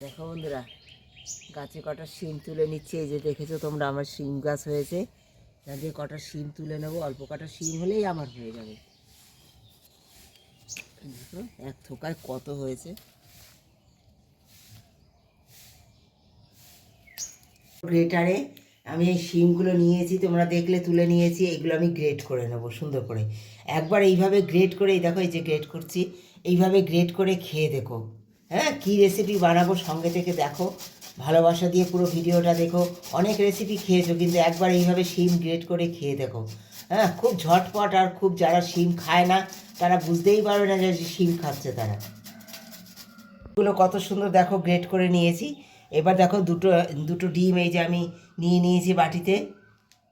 দেখো বন্ধুরা, গাছে কটা শিম তুলে নিচ্ছে। এই যে দেখেছো তোমরা, আমার শিম গাছ হয়েছে। তা দিয়ে কটা শিম তুলে নেবো, অল্প কটা শিম হলেই আমার হয়ে যাবে। দেখো এক থোকায় কত হয়েছে। গ্রেটারে আমি এই শিমগুলো নিয়েছি, তোমরা দেখলে তুলে নিয়েছি। এগুলো আমি গ্রেট করে নেবো সুন্দর করে। একবার এইভাবে গ্রেট করে, এই দেখো এই যে গ্রেট করছি, এইভাবে গ্রেট করে খেয়ে দেখো। হ্যাঁ, কী রেসিপি বানাবো সঙ্গে থেকে দেখো, ভালোবাসা দিয়ে পুরো ভিডিওটা দেখো। অনেক রেসিপি খেয়েছো, কিন্তু একবার এইভাবে শিম গ্রেট করে খেয়ে দেখো। হ্যাঁ, খুব ঝটপট। আর খুব যারা শিম খায় না তারা বুঝতেই পারবে না যে শিম খাচ্ছে তারা। এগুলো কত সুন্দর দেখো গ্রেট করে নিয়েছি। এবার দেখো দুটো দুটো ডিম এই যে আমি নিয়ে নিয়েছি বাটিতে।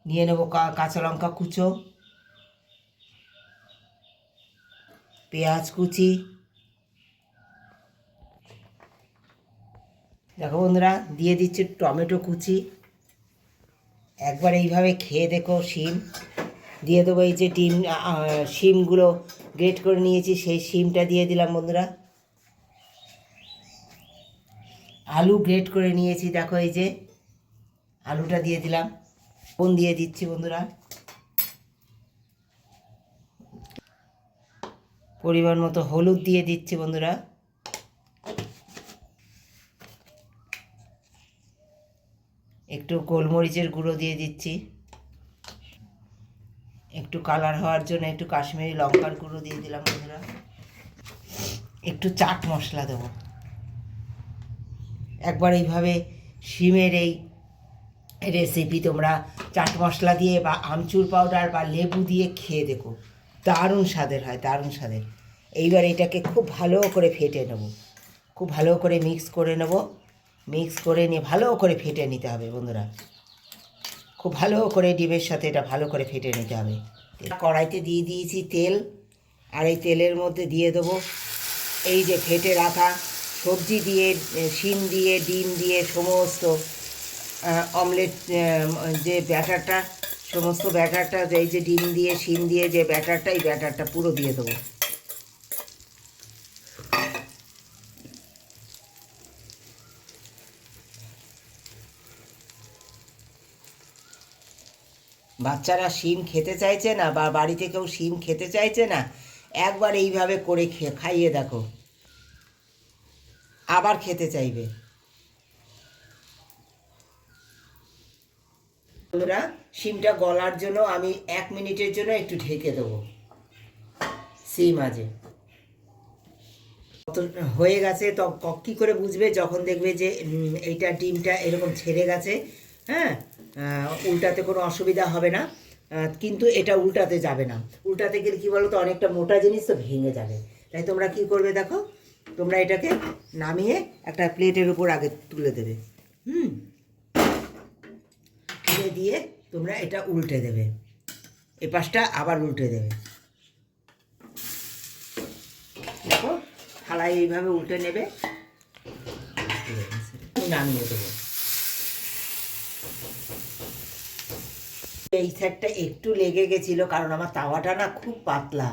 নিয়ে নেবো কাঁচা লঙ্কা কুচো, পেঁয়াজ কুচি। দেখো বন্ধুরা, দিয়ে দিচ্ছি টমেটো কুচি। একবার এইভাবে খেয়ে দেখো শিম। দিয়ে দেবো এই যে শিমগুলো গ্রেট করে নিয়েছি, সেই শিমটা দিয়ে দিলাম বন্ধুরা। আলু গ্রেট করে নিয়েছি, দেখো এই যে আলুটা দিয়ে দিলাম। লবণ দিয়ে দিচ্ছি বন্ধুরা, পরিমাণ মতো হলুদ দিয়ে দিচ্ছি বন্ধুরা। একটু গোলমরিচের গুঁড়ো দিয়ে দিচ্ছি। একটু কালার হওয়ার জন্য একটু কাশ্মীরি লঙ্কার গুঁড়ো দিয়ে দিলাম বন্ধুরা। একটু চাট মশলা দেবো। একবার এইভাবে শিমের এই রেসিপি তোমরা চাট মশলা দিয়ে বা আমচুর পাউডার বা লেবু দিয়ে খেয়ে দেখো, দারুণ স্বাদের হয়, দারুণ স্বাদের। এইবার এটাকে খুব ভালো করে ফেটে নেব, খুব ভালো করে মিক্স করে নেব। মিক্স করে নিয়ে ভালো করে ফেটে নিতে হবে বন্ধুরা। খুব ভালো করে ডিমের সাথে এটা ভালো করে ফেটে নিতে হবে। কড়াইতে দিয়ে দিয়েছি তেল, আর এই তেলের মধ্যে দিয়ে দেবো এই যে ফেটে রাখা সবজি দিয়ে, শিম দিয়ে, ডিম দিয়ে, সমস্ত অমলেট যে ব্যাটারটা, সমস্ত ব্যাটারটা, এই যে ডিম দিয়ে শিম দিয়ে যে ব্যাটারটা, এই ব্যাটারটা পুরো দিয়ে দেবো। বাচ্চারা শিম খেতে চাইছে না বা বাড়িতে কেউ শিম খেতে চাইছে না, একবার এইভাবে করে খাইয়ে দেখো, আবার খেতে চাইবে। বন্ধুরা, শিমটা গলার জন্য আমি 1 মিনিটের জন্য একটু ঢেকে দেবো সেই মাঝে। কত হয়ে গেছে তো কী করে বুঝবে? যখন দেখবে যে এইটা ডিমটা এরকম ছেড়ে গেছে। হ্যাঁ, উল্টাতে কোনো অসুবিধা হবে না, কিন্তু এটা উল্টাতে যাবে না। উল্টাতে গেলে কী বলো তো, অনেকটা মোটা জিনিস তো ভেঙে যাবে। তাই তোমরা কি করবে দেখো, তোমরা এটাকে নামিয়ে একটা প্লেটের উপর আগে তুলে দেবে। তুলে দিয়ে তোমরা এটা উল্টে দেবে, এ পাশটা আবার উল্টে দেবে। দেখো, থালায় এইভাবে উল্টে নেবে, নামিয়ে দেবো। এই সাইডটা একটু লেগে গেছিলো, কারণ আমার তাওয়াটা না খুব পাতলা।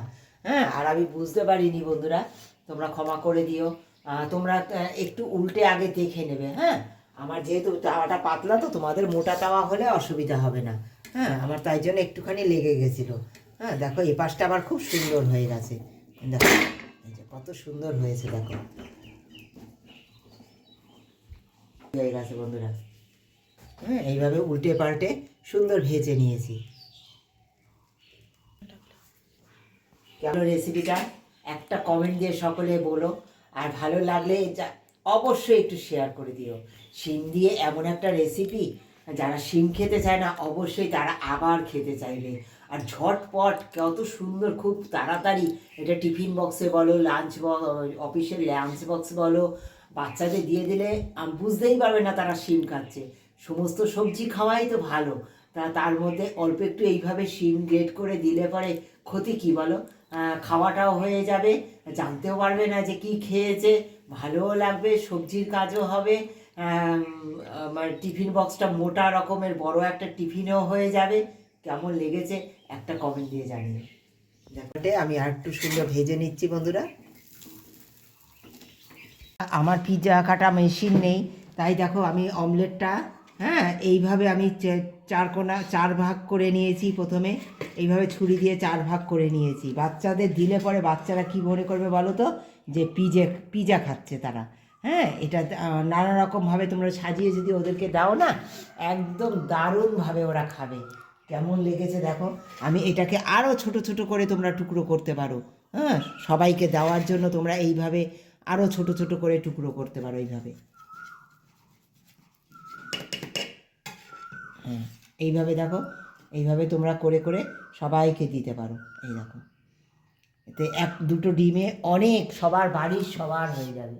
হ্যাঁ, আর আমি বুঝতে পারিনি বন্ধুরা, তোমরা ক্ষমা করে দিও। তোমরা একটু উল্টে আগে দেখে নেবে। হ্যাঁ, আমার যেহেতু তাওয়াটা পাতলা, তো তোমাদের মোটা তাওয়া হলে অসুবিধা হবে না। হ্যাঁ, আমার তাই জন্য একটুখানি লেগে গেছিলো। হ্যাঁ, দেখো এই পাশটা আমার খুব সুন্দর হয়ে গেছে। দেখো এই যে কত সুন্দর হয়েছে, দেখো হয়ে গেছে বন্ধুরা। হ্যাঁ, এইভাবে উল্টে পাল্টে সুন্দর ভেজে নিয়েছি। কেমন রেসিপিটা একটা কমেন্ট দিয়ে সকলে বলো। আর ভালো লাগলে অবশ্যই একটু শেয়ার করে দিও। শিম দিয়ে এমন একটা রেসিপি, যারা শিম খেতে চায় না অবশ্যই তারা আবার খেতে চাইবে। আর ঝটপট কত সুন্দর, খুব তাড়াতাড়ি এটা টিফিন বক্সে বলো, অফিসের লাঞ্চ বক্স বলো, বাচ্চাদের দিয়ে দিলে বুঝতেই পারবে না তারা শিম খাচ্ছে। সমস্ত সবজি খাওয়াই তো ভালো, তার মধ্যে অল্প একটু এইভাবে শিম গ্রেট করে দিলে পরে ক্ষতি কী বলো? খাওয়াটাও হয়ে যাবে, জানতেও পারবে না যে কি খেয়েছে, ভালোও লাগবে, সবজির কাজও হবে। আমার টিফিন বক্সটা মোটা রকমের বড় একটা টিফিনও হয়ে যাবে। কেমন লেগেছে একটা কমেন্ট দিয়ে জানিয়ে। দেখো, আমি আর একটু সুন্দর ভেজে নিচ্ছি বন্ধুরা। আমার পিৎজা কাটা মেশিন নেই, তাই দেখো আমি অমলেটটা, হ্যাঁ, এইভাবে আমি চার ভাগ করে নিয়েছি। প্রথমে এইভাবে ছুরি দিয়ে 4 ভাগ করে নিয়েছি। বাচ্চাদের দিলে পরে বাচ্চারা কি মনে করবে বলো তো, যে পিৎজা খাচ্ছে তারা। হ্যাঁ, এটা নানা রকমভাবে তোমরা সাজিয়ে যদি ওদেরকে দাও না, একদম দারুণভাবে ওরা খাবে। কেমন লেগেছে দেখো। আমি এটাকে আরও ছোট ছোট করে তোমরা টুকরো করতে পারো। হ্যাঁ, সবাইকে দেওয়ার জন্য তোমরা এইভাবে আরও ছোট ছোট করে টুকরো করতে পারো এইভাবে। হ্যাঁ, এইভাবে দেখো, এইভাবে তোমরা করে করে সবাইকে দিতে পারো। এই দেখো, এতে 1-2টো ডিমে অনেক, সবার বাড়ির সবার হয়ে যাবে।